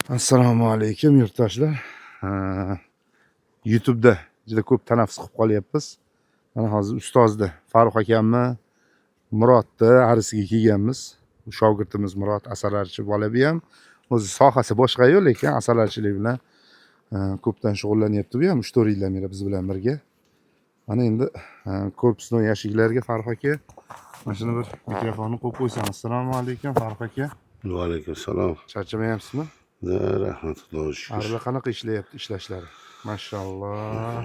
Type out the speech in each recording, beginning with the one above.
Assalomu alaykum yurtdoshlar. YouTube'da juda ko'p tanaffus qilib qolyapmiz. Mana hozir ustozda Farruh akamni Murodni arisiga kelganmiz. Shogirdimiz Murod asalarichi bola bu ham o'zi sohasi boshqa-yu, lekin asalarichilik bilan ko'pdan shug'ullanyapti. Bu ham 3-4 yildan beri biz bilan birga. Mana endi korpusning yashiklarga Farruh aka mana shuni bir mikrofonni qo'yib qo'ysangiz. Assalomu alaykum Farruh aka. Va alaykum salom. Charchamayapsizmi? Rahmat, Xudoga shukr. Arada qanaqa ishlayapti ishlashlari? Mashalloh.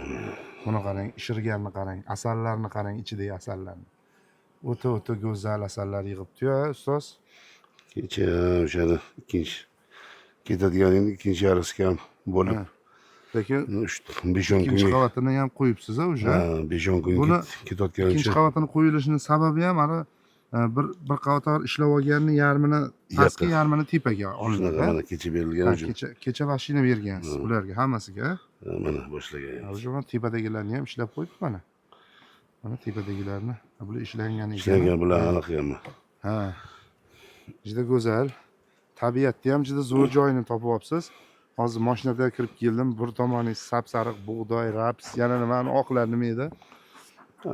Buni qarang, ishirganni qarang, asallarni qarang, ichidagi asallarni. O'ta go'zal asallar yig'ibdi-yu, ustoz. Kecha o'shada ikkinchi ketadigan endi ikkinchi yarisi ham bo'lib. Lekin 5-10 ikkinchi kunga. qavatini ham qo'yibsiz-a o'sha. 5-10 kun ketayotgan Ikkinchi uchun. qavatini qo'yilishining sababi ham ana bir qator ishlab olganni yarmini pastga, yarmini tepaga olinadi. Mana kecha berilgan uchun. Kecha mashina bergansiz ularga hammasiga. Mana boshlagan. O'sha tepadagilarni ham ishlab qo'yibdi mana. Mana tepadagilarni, bular ishlangan ekan. Ishlagan bilan aniq hamma. Ha. Juda go'zal. Tabiatda ham juda zo'r joyini topib olibsiz. Hozir mashinada kirib keldim. Bir tomoni sap-sariq bug'doy, raps, yana nimani oqlar nima edi?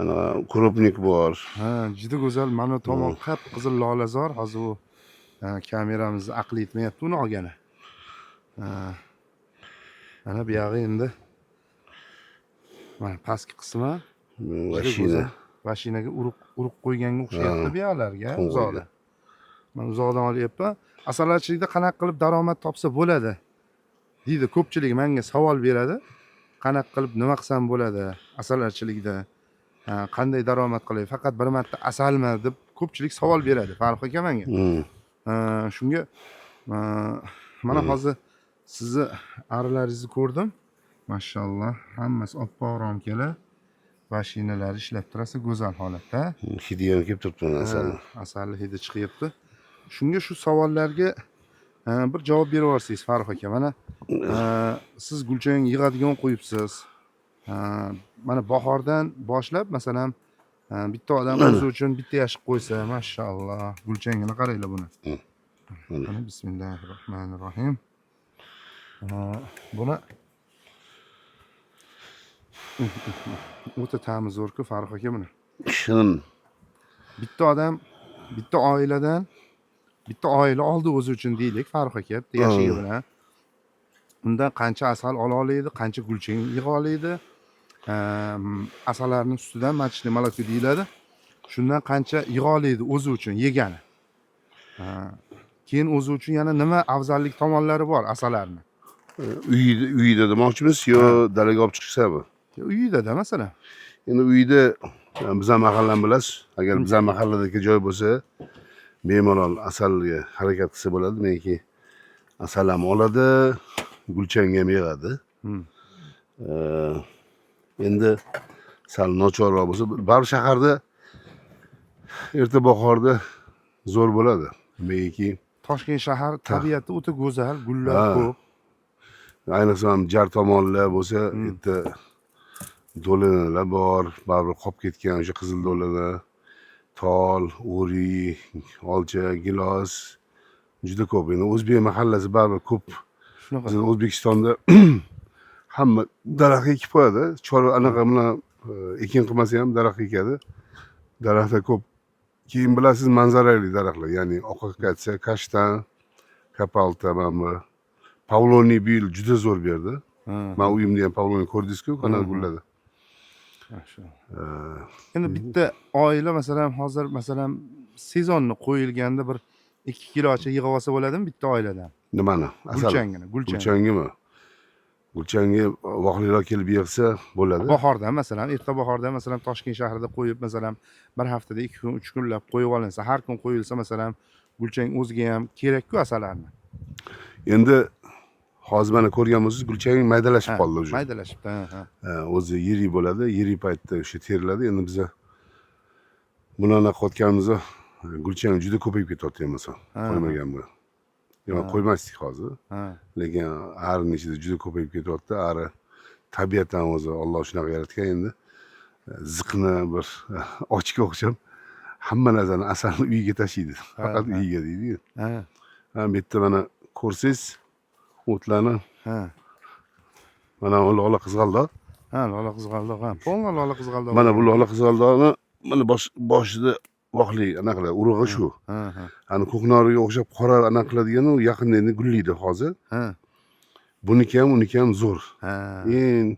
Ana krupnik bor. Ha, juda go'zal. Mana tomon qip-qizil lolazor. Hozir u kameramizni aqli yetmayapti uni olgani. Mana bu yog'i endi mana pastki qismi mashinaga urib qo'yganga o'xshayapti bu yoqlarga uzoqda. Men uzoqdan olyapman. Asalarichilikda qanaqa qilib daromad topsa bo'ladi deydi ko'pchilik menga savol beradi. Qanaqa qilib nima qilsam bo'ladi asalarichilikda? Qanday daromad qilay? Faqat bir marta asalmi deb ko'pchilik savol beradi Farruh aka menga. Shunga mana hozir sizni arilaringizni ko'rdim. Mashalloh, hammasi oppoq romkalar. Mashinalar ishlab turasa go'zal holatda. Hidi ham kelib turibdi asalni. Asalli hidi chiqyapti. Shunga shu savollarga bir javob berib yuborsangiz Farruh aka. Mana siz gulchang yig'adigan qo'yibsiz. Mana bahordan boshlab masalan bitta odam o'zi uchun bitta yashik qo'ysa, mashalloh, gulchangini qaranglar buni. Mana bismillahirrohmanirrohim. Buni o'ta ta'mi zo'r-ku Farruh aka buni. Shin. Bitta odam, bitta oiladan, bitta oila oldi o'zi uchun deylik Farruh aka, bitta yashigi bilan. Undan qancha asal ola oladi, qancha gulchang yig'a oladi. Asallarning ustidan matchli moloko deyiladi. Shundan qancha yig'a oladi o'zi uchun yegani. Keyin o'zi uchun yana nima afzallik tomonlari bor asallarni? Uyida demoqchimiz yo dalaga olib chiqsami? Uyida masalan. Endi uyda bizning mahallani bilasiz. Agar bizning mahalladagi joy bo'lsa, bemalol asalga harakat qilsa bo'ladi. Meniki asal ham oladi, gulchang ham yig'adi. Endi sal nochorroq bo'lsa, baribir shaharda erta bahorda zo'r bo'ladi. Meniki Toshkent shahar tabiati o'ta go'zal, gullar ko'p. Ayniqsa ham jar tomonlar bo'lsa, bitta do'lanalar bor, baribir qolib ketgan o'sha qizil do'lana, tol, o'ri, olcha, gilos juda ko'p. Endi o'zbek mahallasi baribir ko'p. Shunaqa. Biz O'zbekistonda hamma daraxt ekib qo'yadi. Chorva anaqa bilan ekin qilmasa ham daraxt ekadi. Daraxtlar ko'p. Keyin bilasiz manzarali daraxtlar, ya'ni oqakatsiya, kashtan, kapalta, mana pavloniy bu yil juda zo'r berdi. Men uyimda ham pavloniy ko'rdingiz-ku, qanaqa gulladi. Endi bitta oila masalan hozir masalan sezonni qo'yilganda bir 2 kilocha yig'ib olsa bo'ladimi bitta oiladan? Nimani? Gulchangini. Gulchangimi? Gulchangi voqlilar kelib yig'sa bo'ladi. Bahorda masalan, erta bahorda masalan Toshkent shahrida qo'yib masalan bir haftada 2 kun, 3 kunlab qo'yib olinsa, har kun qo'yilsa masalan gulchang o'ziga ham kerak-ku asallarni. Endi hozir mana ko'rganmisiz, gulchang maydalashib qoldi o'zi. Maydalashibdi, o'zi yirik bo'ladi, yirik paytda o'sha teriladi. Endi biz buni qilayotganimizda gulchang juda ko'payib ketyapti masalan. Qo'ymagan bu. Yo'q, qo'ymasdik hozir. Lekin arining ichida juda ko'payib ketyapti. Ari tabiatan o'zi Alloh shunaqa yaratgan endi. Ziqni bir ochga o'xshab hamma narsani asalni uyiga tashiydi. Faqat uyiga deydi. Bu yerda mana ko'rsangiz o'tlarni Ha. mana bu lola qizg'aldoq. Ha, lola qizg'aldoq. Ha, polna lola qizg'aldoq. Mana bu lola qizg'aldoqni mana boshida voqli anaqa urug'i shu. Ha, ha. Ani ko'knoriga o'xshab qora anaqa qiladigan u yaqinda endi gullaydi hozir. Ha. Buniki ham zo'r. Ha. Eng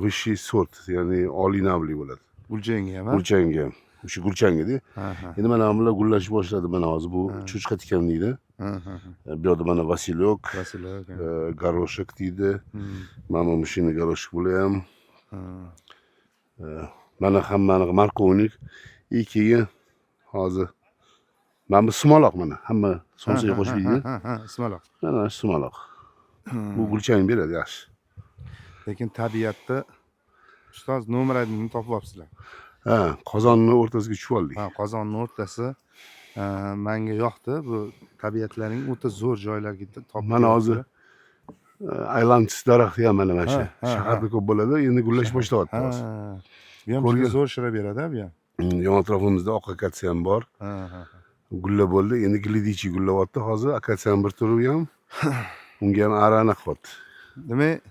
vысший sort, ya'ni oliy navli bo'ladi. Gulchengi ham. Gulchangi ham. O'sha gulchangida. Ha, ha. Endi mana bular gullashib boshladi. Mana hozir bu cho'chqa tikan deydi. Ha, ha. Bu yerda mana vasilyok, Vasilok. garoshek deydi. Mana mushina garoshek bo'la ham. Mana hammani markovnik. И keyin hozir mana bu sumaloq mana hamma somsaga qo'shib yeydi. Ha, ha, ismaloq. Mana sumaloq. Bu gulchang beradi yaxshi. Lekin tabiatda ustoz nomeradini topib olibsizlar. Ha, qozonni o'rtasiga tushib oldik. Ha, qozonni o'rtasi menga yoqdi. Bu tabiatlarning o'ta zo'r joylarga topib. Mana hozir aylantis daraxti ham mana shu. Ha, Shaharda ko'p bo'ladi, endi gullash boshlayapti hozir. Bu ham juda zo'r shira beradi bu ham. Yon atrofimizda oq akatsiya ham bor. Ha, ha. Gulla bo'ldi, endi glidichi gullayapti. Hozir akatsiya bir turi ham. Unga ham arana qilyapti. Demak,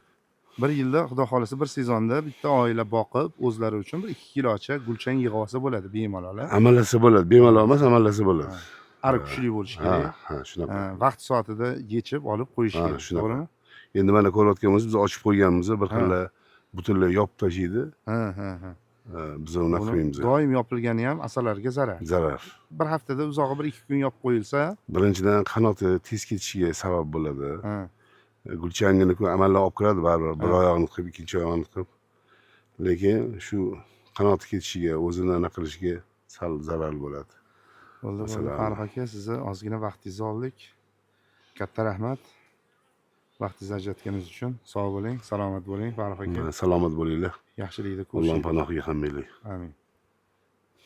bir yilda xudo xolasa bir sezonda bitta oila boqib, o'zlari uchun bir 2 kilocha gulchang yig'ib olsa bo'ladi bemalol. Amallasa bo'ladi, bemalol emas, amallasa bo'ladi. Ari kuchli bo'lishi kerak. Ha, shunaqa. Vaqt soatida yechib olib qo'yish kerak, to'g'rimi? Endi mana ko'rayotganimiz biz ochib qo'yganmiz, bir xilla butunlay yopib tashlaydi. Ha, ha, ha. Biz uni qo'yamiz. Doim yopilgani ham asalariga zarar. Zarar. Bir haftada uzog'i bir 2 kun yopib qo'yilsa, Birinchidan qanoti tez ketishiga sabab bo'ladi. ha. Gulchangini amallab olib kiradi baribir, bir oyog'ini qilib, ikkinchi oyog'ini qilib. Lekin shu qanoti ketishiga, o'zini anaqa qilishiga sal zarar bo'ladi. Bo'ldi, Farruh aka, sizni ozgina vaqtingizni oldik. Katta rahmat. Vaqtingizni ajratganingiz uchun. Sog' bo'ling, salomat bo'ling, Farruh aka. Salomat bo'linglar. Yaxshilikni Alloh ko'rishing. panohiga hammanglar. Amin.